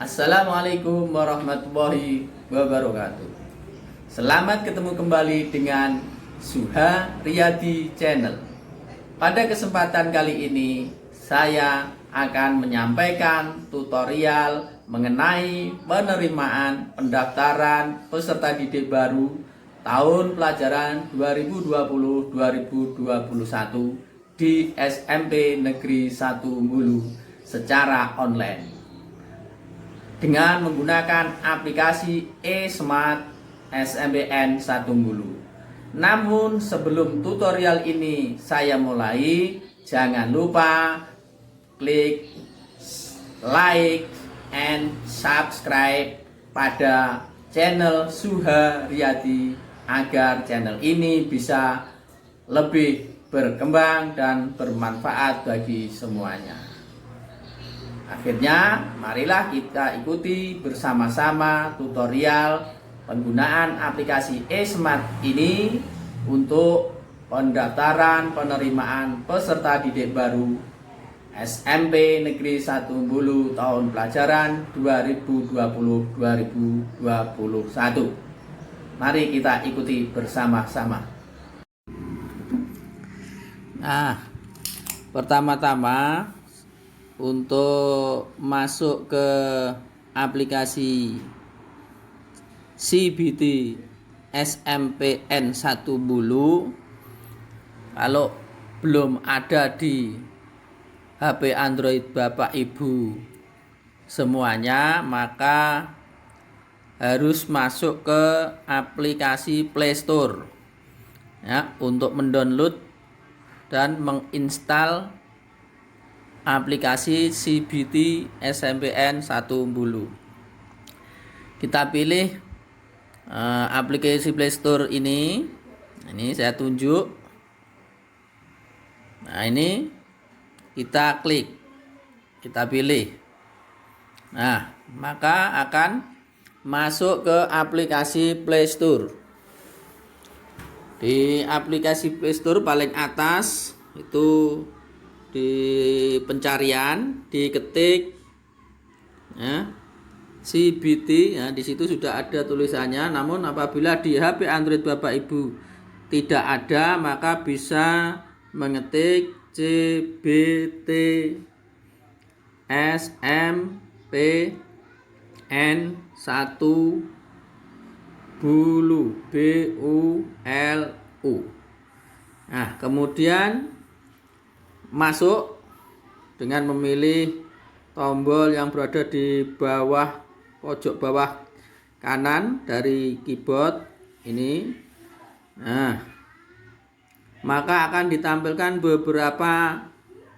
Assalamualaikum warahmatullahi wabarakatuh. Selamat ketemu kembali dengan Suha Riyadi Channel. Pada kesempatan kali ini saya akan menyampaikan tutorial mengenai penerimaan pendaftaran peserta didik baru tahun pelajaran 2020-2021 di SMP Negeri 1 Bulu secara online dengan menggunakan aplikasi eSmart SMPN 1 Bulu. Namun sebelum tutorial ini saya mulai, jangan lupa klik like and subscribe pada channel Suha Riyadi agar channel ini bisa lebih berkembang dan bermanfaat bagi semuanya. Akhirnya, marilah kita ikuti bersama-sama tutorial penggunaan aplikasi eSmart ini untuk pendaftaran penerimaan peserta didik baru SMP Negeri 1 Bulu tahun pelajaran 2020-2021. Mari kita ikuti bersama-sama. Nah, pertama-tama untuk masuk ke aplikasi CBT SMPN 1 Bulu, kalau belum ada di HP Android Bapak Ibu semuanya, maka harus masuk ke aplikasi Play Store ya, untuk mendownload dan menginstal aplikasi CBT SMPN 1 Bulu. Kita pilih aplikasi Play Store ini. Ini saya tunjuk. Nah, ini kita klik. Kita pilih. Nah, maka akan masuk ke aplikasi Play Store. Di aplikasi Play Store paling atas itu di pencarian diketik ya, CBT ya, di situ sudah ada tulisannya. Namun apabila di HP Android Bapak Ibu tidak ada, maka bisa mengetik CBT SMPN 1 Bulu BULU. Nah, kemudian masuk dengan memilih tombol yang berada di bawah pojok bawah kanan dari keyboard ini. Nah, maka akan ditampilkan beberapa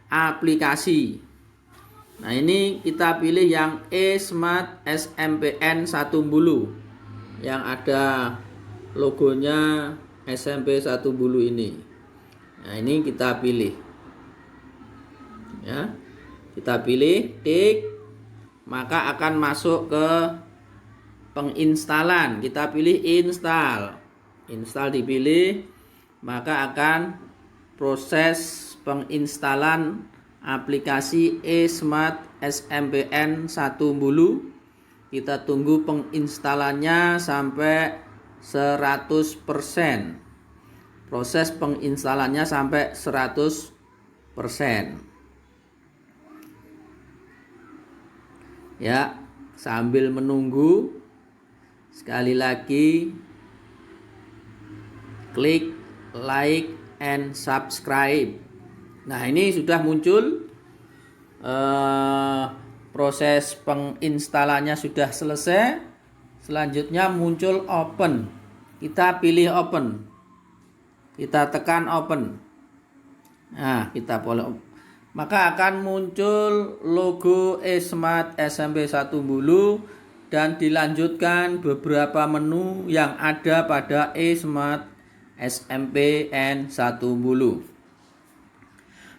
aplikasi. Nah, ini kita pilih yang eSmart SMPN 1 Bulu yang ada logonya SMP 1 Bulu ini. Nah, ini kita pilih. Ya, kita pilih, tik, maka akan masuk ke penginstalan. Kita pilih install. Install dipilih, maka akan proses penginstalan aplikasi eSmart SMPN 1 Bulu. Kita tunggu penginstalannya sampai 100%. Proses penginstalannya sampai 100%. Ya, sambil menunggu, sekali lagi klik like and subscribe. Nah, ini sudah muncul, proses penginstalannya sudah selesai. Selanjutnya muncul open. Kita pilih open, kita tekan open. Nah, kita follow. Maka akan muncul logo eSmart SMP 1 Bulu dan dilanjutkan beberapa menu yang ada pada eSmart SMPN 1 Bulu.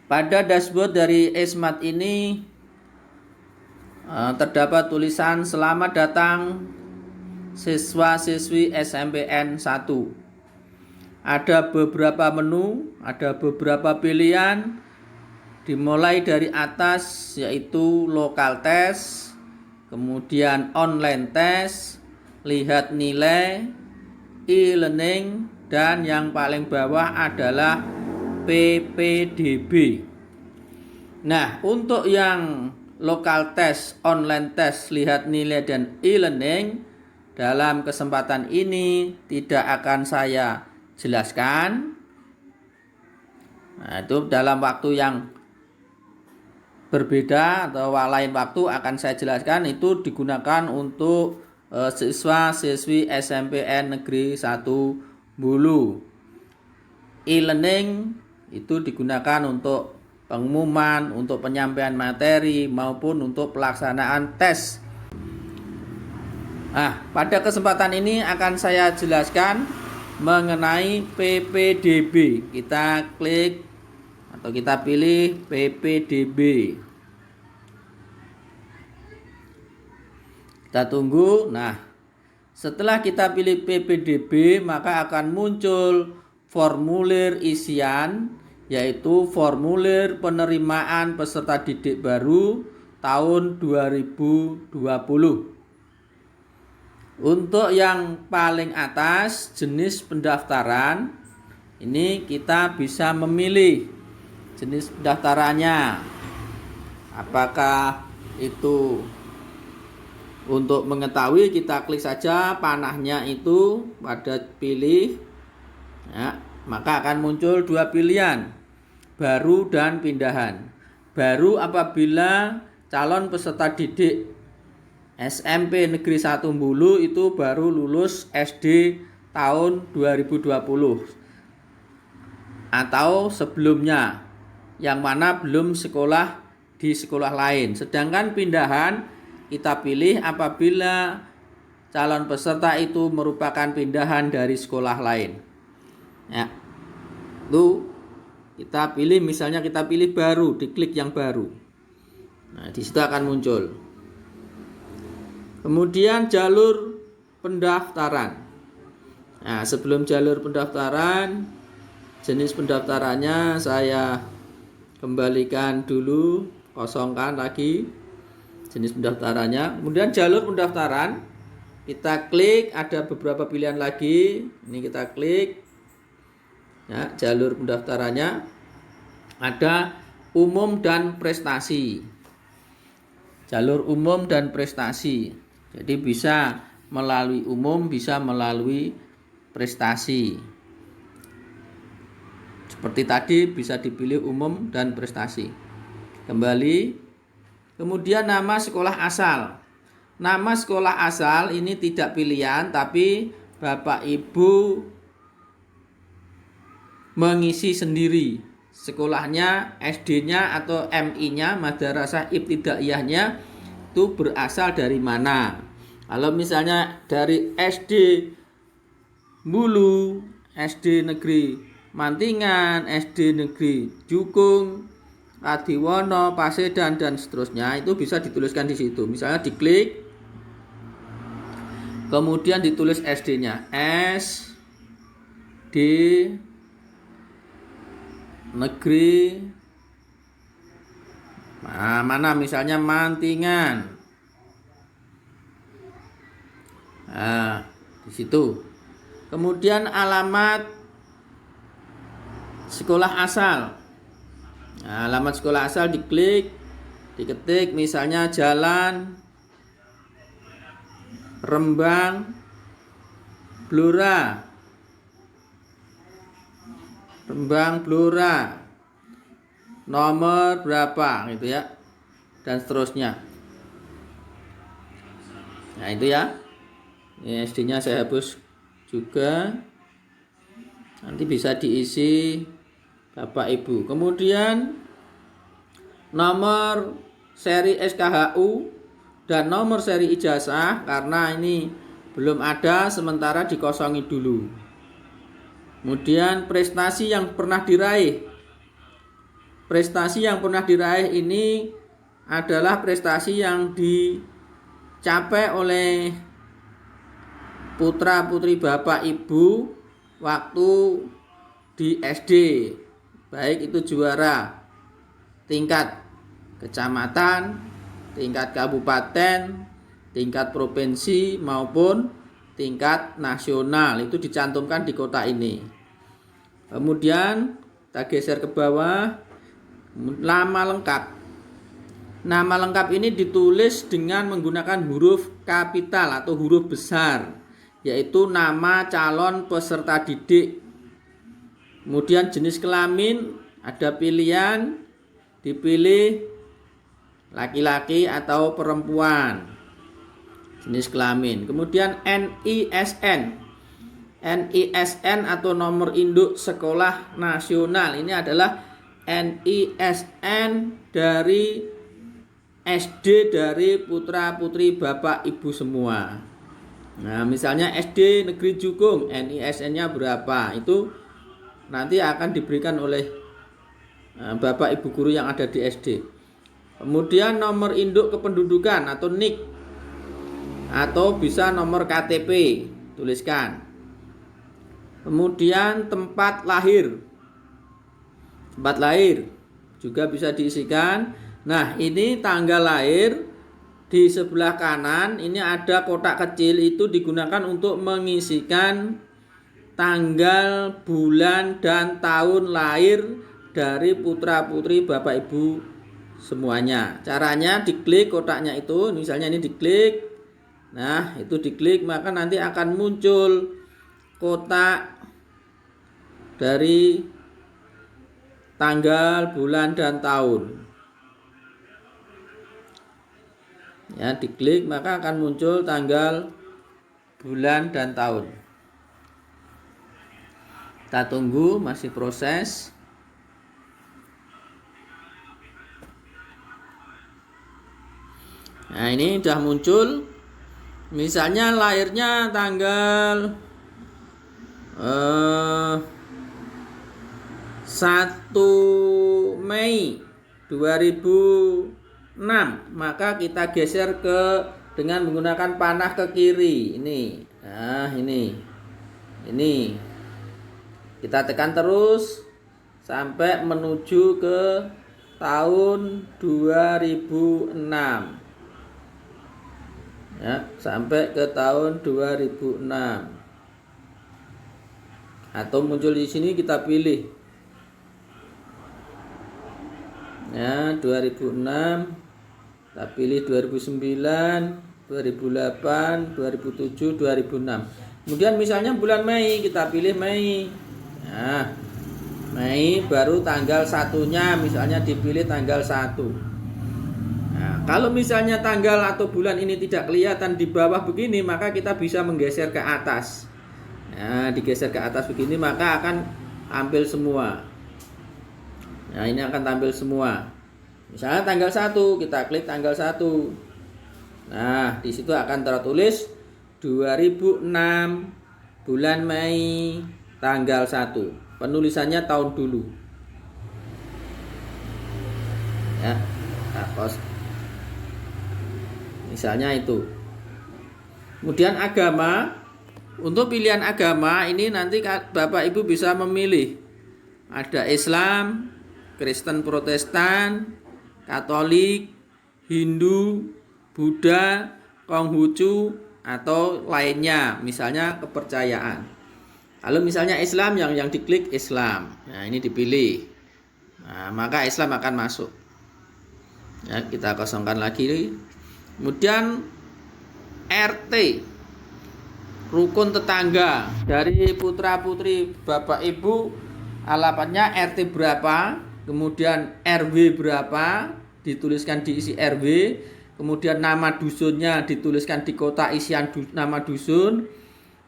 Pada dashboard dari eSmart ini terdapat tulisan selamat datang siswa-siswi SMPN 1. Ada beberapa menu, ada beberapa pilihan. Dimulai dari atas yaitu lokal test, kemudian online test, lihat nilai, e-learning, dan yang paling bawah adalah PPDB. Nah, untuk yang lokal test, online test, lihat nilai, dan e-learning, dalam kesempatan ini tidak akan saya jelaskan. Nah, itu dalam waktu yang berbeda atau lain waktu akan saya jelaskan. Itu digunakan untuk siswa-siswi SMPN Negeri 1 Bulu. E-learning itu digunakan untuk pengumuman, untuk penyampaian materi maupun untuk pelaksanaan tes. Nah, pada kesempatan ini akan saya jelaskan mengenai PPDB. Kita klik atau kita pilih PPDB. Kita tunggu. Nah, setelah kita pilih PPDB, maka akan muncul formulir isian, yaitu formulir penerimaan peserta didik baru tahun 2020. Untuk yang paling atas, jenis pendaftaran, ini kita bisa memilih jenis pendaftarannya. Apakah itu, untuk mengetahui kita klik saja panahnya itu pada pilih, ya, maka akan muncul dua pilihan, baru dan pindahan. Baru apabila calon peserta didik SMP Negeri 1 Bulu itu baru lulus SD tahun 2020 atau sebelumnya, yang mana belum sekolah di sekolah lain. Sedangkan pindahan kita pilih apabila calon peserta itu merupakan pindahan dari sekolah lain. Ya, itu kita pilih, misalnya kita pilih baru, diklik yang baru. Nah, di situ akan muncul. Kemudian jalur pendaftaran. Nah, sebelum jalur pendaftaran, jenis pendaftarannya saya kembalikan dulu, kosongkan lagi jenis pendaftarannya. Kemudian jalur pendaftaran, kita klik, ada beberapa pilihan lagi. Ini kita klik. Ya, jalur pendaftarannya ada umum dan prestasi. Jalur umum dan prestasi. Jadi bisa melalui umum, bisa melalui prestasi. Seperti tadi bisa dipilih umum dan prestasi. Kembali. Kemudian nama sekolah asal. Nama sekolah asal ini tidak pilihan, tapi Bapak Ibu mengisi sendiri. Sekolahnya, SD-nya atau MI-nya, Madrasah Ibtidaiyahnya itu berasal dari mana. Kalau misalnya dari SD Bulu, SD Negeri Mantingan, SD Negeri Jukung, Adiwono, Pasedan, dan seterusnya, itu bisa dituliskan di situ. Misalnya diklik, kemudian ditulis SD-nya, SD Negeri mana, misalnya Mantingan. Nah, di situ. Kemudian alamat sekolah asal. Nah, alamat sekolah asal diklik, diketik, misalnya Jalan Rembang Blora. Rembang Blora. Nomor berapa gitu ya. Dan seterusnya. Nah, itu ya. Ini SD-nya saya hapus juga. Nanti bisa diisi Bapak Ibu. Kemudian nomor seri SKHU dan nomor seri ijazah, karena ini belum ada, sementara dikosongi dulu. Kemudian prestasi yang pernah diraih. Prestasi yang pernah diraih ini adalah prestasi yang dicapai oleh putra-putri Bapak Ibu waktu di SD, baik itu juara tingkat kecamatan, tingkat kabupaten, tingkat provinsi maupun tingkat nasional, itu dicantumkan di kotak ini. Kemudian kita geser ke bawah, nama lengkap. Nama lengkap ini ditulis dengan menggunakan huruf kapital atau huruf besar, yaitu nama calon peserta didik. Kemudian jenis kelamin, ada pilihan, dipilih laki-laki atau perempuan, jenis kelamin. Kemudian NISN. NISN atau nomor induk sekolah nasional, ini adalah NISN dari SD dari putra-putri Bapak Ibu semua. Nah, misalnya SD Negeri Jukung, NISN-nya berapa? Itu nanti akan diberikan oleh Bapak Ibu guru yang ada di SD. Kemudian nomor induk kependudukan atau NIK, atau bisa nomor KTP, tuliskan. Kemudian tempat lahir. Tempat lahir juga bisa diisikan. Nah, ini tanggal lahir. Di sebelah kanan ini ada kotak kecil, itu digunakan untuk mengisikan tanggal, bulan, dan tahun lahir dari putra-putri Bapak Ibu semuanya. Caranya diklik kotaknya itu, misalnya ini diklik. Nah, itu diklik, maka nanti akan muncul kotak dari tanggal, bulan, dan tahun. Ya, diklik maka akan muncul tanggal, bulan, dan tahun. Kita tunggu, masih proses. Nah, ini sudah muncul. Misalnya lahirnya tanggal 1 Mei 2006, maka kita geser dengan menggunakan panah ke kiri. Ini. Nah, ini. Kita tekan terus sampai menuju ke tahun 2006. Ya, sampai ke tahun 2006. Atau muncul di sini, kita pilih. Ya, 2006. Kita pilih 2009, 2008, 2007, 2006. Kemudian misalnya bulan Mei, kita pilih Mei. Nah, Mei baru tanggal 1-nya, misalnya dipilih tanggal 1. Nah, kalau misalnya tanggal atau bulan ini tidak kelihatan di bawah begini, maka kita bisa menggeser ke atas. Nah, digeser ke atas begini, maka akan tampil semua. Nah, ini akan tampil semua. Misalnya tanggal 1, kita klik tanggal 1. Nah, di situ akan tertulis 2006 bulan Mei tanggal 1. Penulisannya tahun dulu. Ya, hapus. Misalnya itu. Kemudian agama. Untuk pilihan agama ini nanti Bapak Ibu bisa memilih. Ada Islam, Kristen Protestan, Katolik, Hindu, Buddha, Konghucu, atau lainnya, misalnya kepercayaan. Kalau misalnya Islam, yang diklik Islam. Nah, ini dipilih. Nah, maka Islam akan masuk. Ya, kita kosongkan lagi. Kemudian RT, rukun tetangga dari putra-putri Bapak Ibu, alamatnya RT berapa, kemudian RW berapa, dituliskan diisi RW, kemudian nama dusunnya dituliskan di kotak isian nama dusun,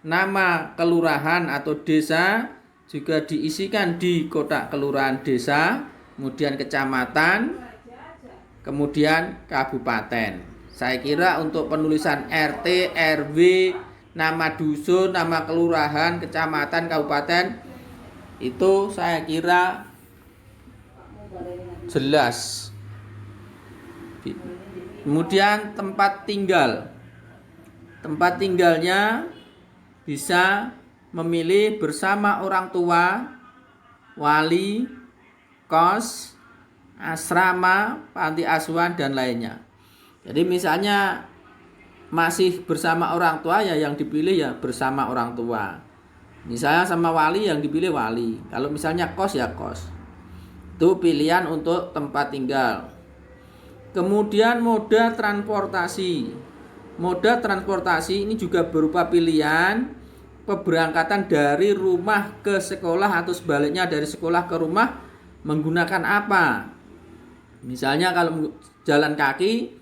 nama kelurahan atau desa juga diisikan di kotak kelurahan desa, kemudian kecamatan, kemudian kabupaten. Saya kira untuk penulisan RT, RW, nama dusun, nama kelurahan, kecamatan, kabupaten, itu saya kira jelas. Kemudian tempat tinggal. Tempat tinggalnya bisa memilih bersama orang tua, wali, kos, asrama, panti asuhan, dan lainnya. Jadi misalnya masih bersama orang tua, ya yang dipilih ya bersama orang tua. Misalnya sama wali, yang dipilih wali. Kalau misalnya kos, ya kos. Itu pilihan untuk tempat tinggal. Kemudian moda transportasi. Moda transportasi ini juga berupa pilihan keberangkatan dari rumah ke sekolah atau sebaliknya dari sekolah ke rumah menggunakan apa. Misalnya kalau jalan kaki,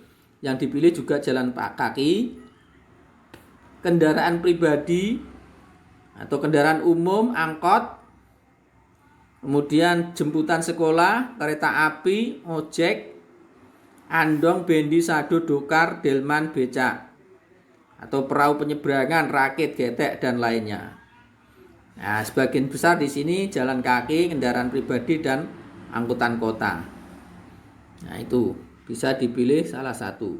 yang dipilih juga jalan kaki. Kendaraan pribadi atau kendaraan umum, angkot. Kemudian jemputan sekolah, kereta api, ojek, andong, bendi, sado, dokar, delman, becak, atau perahu penyeberangan, rakit, getek, dan lainnya. Nah, sebagian besar di sini jalan kaki, kendaraan pribadi, dan angkutan kota. Nah, itu bisa dipilih salah satu.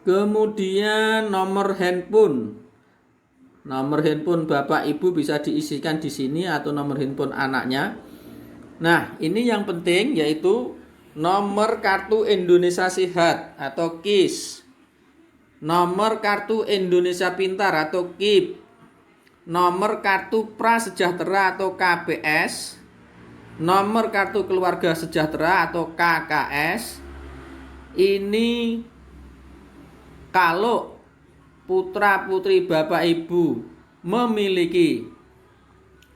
Kemudian nomor handphone. Nomor handphone Bapak Ibu bisa diisikan di sini atau nomor handphone anaknya. Nah, ini yang penting yaitu nomor kartu Indonesia Sehat atau KIS, nomor kartu Indonesia Pintar atau KIP, nomor kartu Prasejahtera atau KPS, nomor kartu Keluarga Sejahtera atau KKS. Ini kalau putra-putri Bapak Ibu memiliki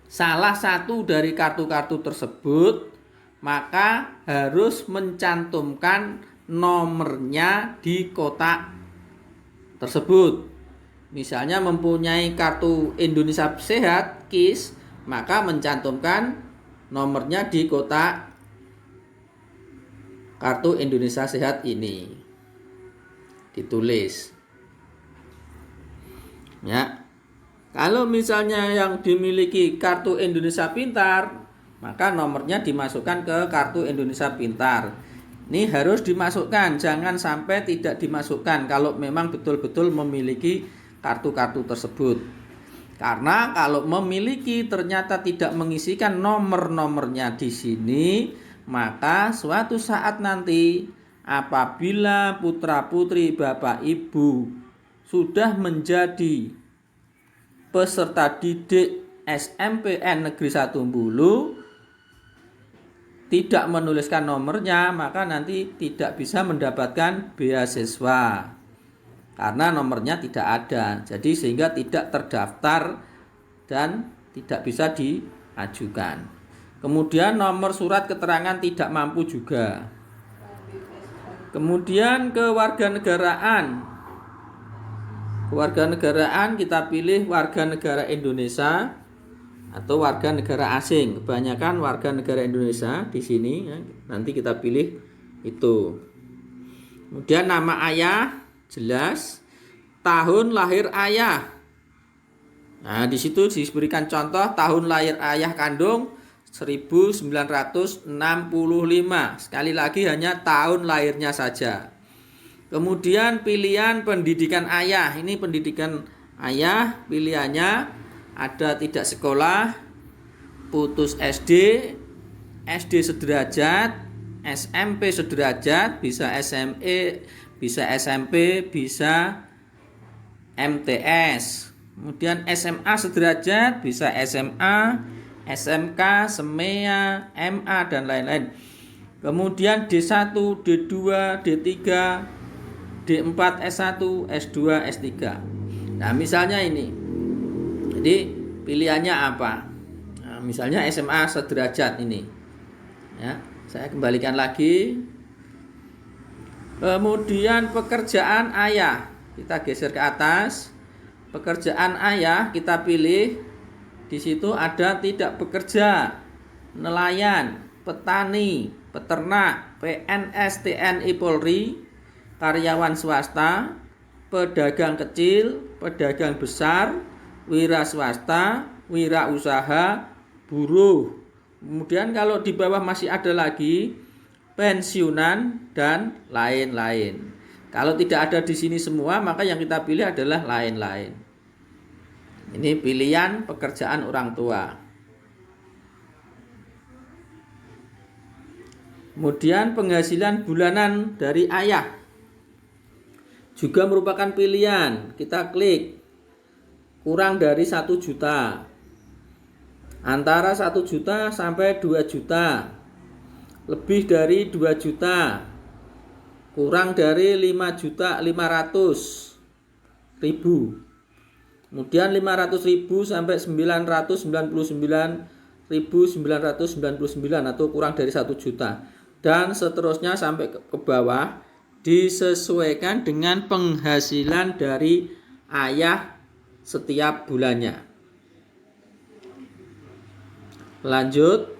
salah satu dari kartu-kartu tersebut, maka harus mencantumkan nomornya di kotak tersebut. Misalnya mempunyai kartu Indonesia Sehat KIS, maka mencantumkan nomornya di kotak kartu Indonesia Sehat ini. Ditulis. Ya. Kalau misalnya yang dimiliki kartu Indonesia Pintar, maka nomornya dimasukkan ke kartu Indonesia Pintar. Ini harus dimasukkan, jangan sampai tidak dimasukkan kalau memang betul-betul memiliki kartu-kartu tersebut. Karena kalau memiliki ternyata tidak mengisikan nomor-nomornya di sini, maka suatu saat nanti apabila putra-putri Bapak Ibu sudah menjadi peserta didik SMPN Negeri 1 Bulu, tidak menuliskan nomornya, maka nanti tidak bisa mendapatkan beasiswa karena nomornya tidak ada. Jadi sehingga tidak terdaftar dan tidak bisa diajukan. Kemudian nomor surat keterangan tidak mampu juga. Kemudian kewarganegaraan. Kewarganegaraan kita pilih warga negara Indonesia atau warga negara asing. Kebanyakan warga negara Indonesia di sini ya, nanti kita pilih itu. Kemudian nama ayah jelas, tahun lahir ayah. Nah, di situ diberikan contoh tahun lahir ayah kandung 1965. Sekali lagi hanya tahun lahirnya saja. Kemudian pilihan pendidikan ayah. Ini pendidikan ayah, pilihannya ada tidak sekolah, putus SD, SD sederajat, SMP sederajat, bisa SME, bisa SMP, bisa MTS. Kemudian SMA sederajat, bisa SMA, SMK, SEMEA, MA, dan lain-lain. Kemudian D1, D2, D3, D4, S1, S2, S3. Nah, misalnya ini. Jadi pilihannya apa? Nah, misalnya SMA sederajat ini. Ya, saya kembalikan lagi. Kemudian pekerjaan ayah. Kita geser ke atas. Pekerjaan ayah kita pilih. Di situ ada tidak bekerja, nelayan, petani, peternak, PNS, TNI, Polri, karyawan swasta, pedagang kecil, pedagang besar, wira swasta, wira usaha, buruh. Kemudian kalau di bawah masih ada lagi pensiunan dan lain-lain. Kalau tidak ada di sini semua, maka yang kita pilih adalah lain-lain. Ini pilihan pekerjaan orang tua. Kemudian penghasilan bulanan dari ayah. juga merupakan pilihan. Kita klik kurang dari 1 juta, antara 1 juta sampai 2 juta, lebih dari 2 juta, kurang dari 5.500.000, kemudian 500.000 sampai 999.999 atau kurang dari 1 juta, dan seterusnya sampai ke bawah, disesuaikan dengan penghasilan dari ayah setiap bulannya. Lanjut,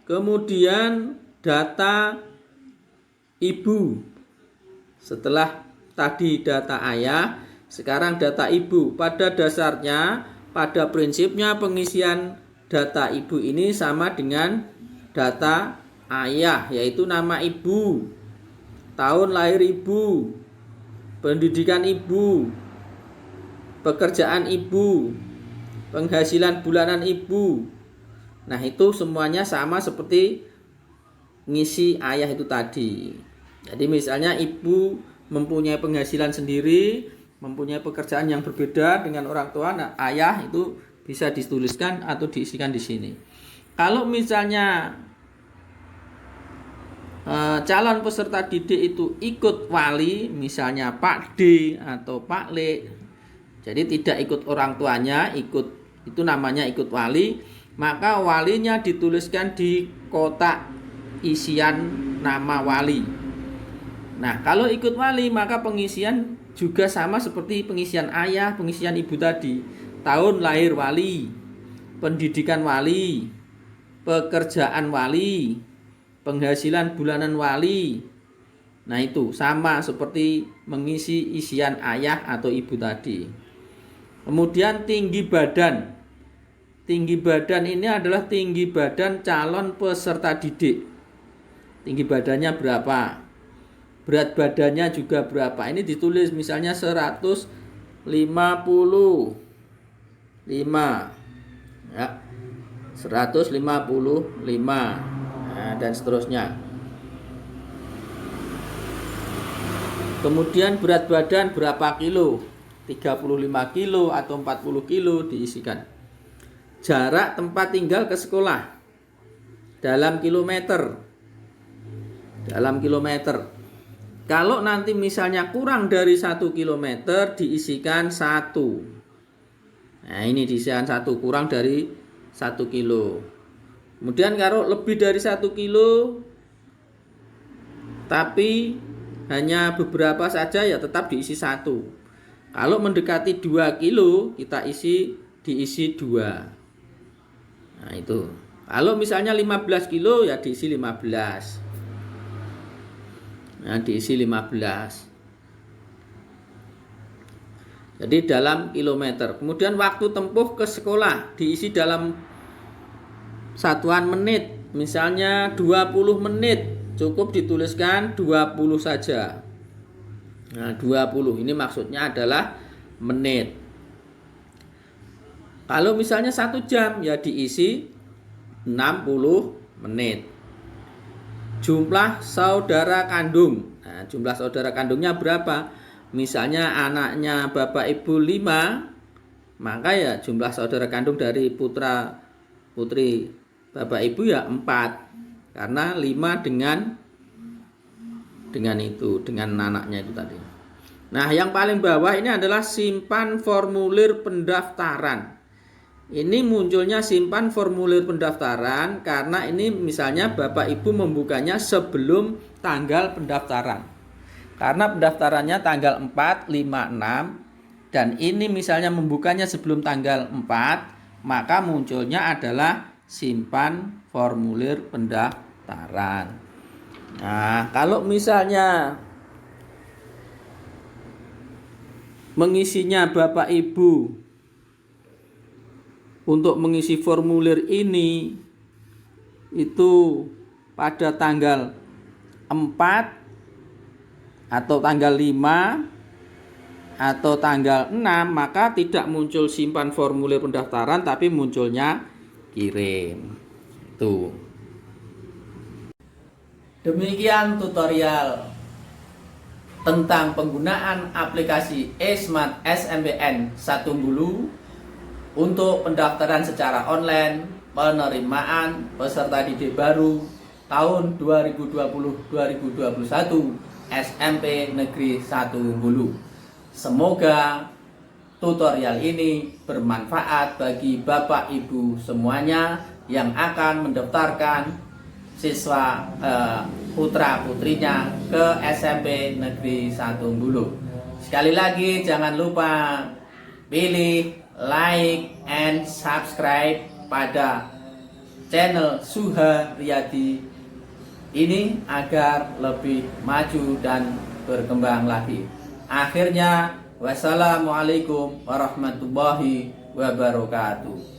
kemudian data ibu. Setelah tadi data ayah, sekarang data ibu. Pada dasarnya, pada prinsipnya pengisian data ibu ini sama dengan data ayah, yaitu nama ibu, tahun lahir ibu, pendidikan ibu, pekerjaan ibu, penghasilan bulanan ibu. Nah, itu semuanya sama seperti ngisi ayah itu tadi. Jadi misalnya ibu mempunyai penghasilan sendiri, mempunyai pekerjaan yang berbeda dengan orang tua, nah ayah itu bisa dituliskan atau diisikan di sini. Kalau misalnya calon peserta didik itu ikut wali, misalnya Pak D atau Pak L, jadi tidak ikut orang tuanya, itu namanya ikut wali, maka walinya dituliskan di kotak isian nama wali. Nah, kalau ikut wali maka pengisian juga sama seperti pengisian ayah, pengisian ibu tadi. Tahun lahir wali, pendidikan wali, pekerjaan wali, penghasilan bulanan wali. Nah, itu sama seperti mengisi isian ayah atau ibu tadi. Kemudian tinggi badan. Tinggi badan ini adalah tinggi badan calon peserta didik. Tinggi badannya berapa? Berat badannya juga berapa? Ini ditulis misalnya 155 ya. 155. Nah, dan seterusnya. Kemudian berat badan berapa kilo? 35 kilo atau 40 kilo diisikan. Jarak tempat tinggal ke sekolah dalam kilometer. Kalau nanti misalnya kurang dari 1 kilometer diisikan 1. Nah, ini diisikan 1, kurang dari 1 kilo. Kemudian kalau lebih dari 1 kilo tapi hanya beberapa saja, ya tetap diisi 1. Kalau mendekati 2 kilo kita diisi 2. Nah, itu. Kalau misalnya 15 kilo ya diisi 15. Nah, diisi 15. Jadi dalam kilometer. Kemudian waktu tempuh ke sekolah diisi dalam satuan menit, misalnya 20 menit, cukup dituliskan 20 saja. Nah, 20 ini maksudnya adalah menit. Kalau misalnya 1 jam ya diisi 60 menit. Jumlah saudara kandung. Nah, jumlah saudara kandungnya berapa? Misalnya anaknya bapak ibu 5, maka ya jumlah saudara kandung dari putra putri bapak ibu ya 4, karena 5 dengan anaknya itu tadi. Nah, yang paling bawah ini adalah simpan formulir pendaftaran. Ini munculnya simpan formulir pendaftaran karena ini misalnya bapak ibu membukanya sebelum tanggal pendaftaran. Karena pendaftarannya tanggal 4, 5, 6 dan ini misalnya membukanya sebelum tanggal 4, maka munculnya adalah simpan formulir pendaftaran. Nah, kalau misalnya mengisinya bapak ibu untuk mengisi formulir ini itu pada tanggal 4 atau tanggal 5 atau tanggal 6, maka tidak muncul simpan formulir pendaftaran tapi munculnya kirim. Itu. Demikian tutorial tentang penggunaan aplikasi eSmart SMBN Satumbulu untuk pendaftaran secara online penerimaan peserta didik baru tahun 2020-2021 SMP Negeri Satumbulu. Semoga tutorial ini bermanfaat bagi Bapak Ibu semuanya yang akan mendaftarkan siswa putra putrinya ke SMP Negeri Satumbulu. Sekali lagi jangan lupa pilih like and subscribe pada channel Suha Riyadi ini agar lebih maju dan berkembang lagi. Akhirnya wassalamualaikum warahmatullahi wabarakatuh.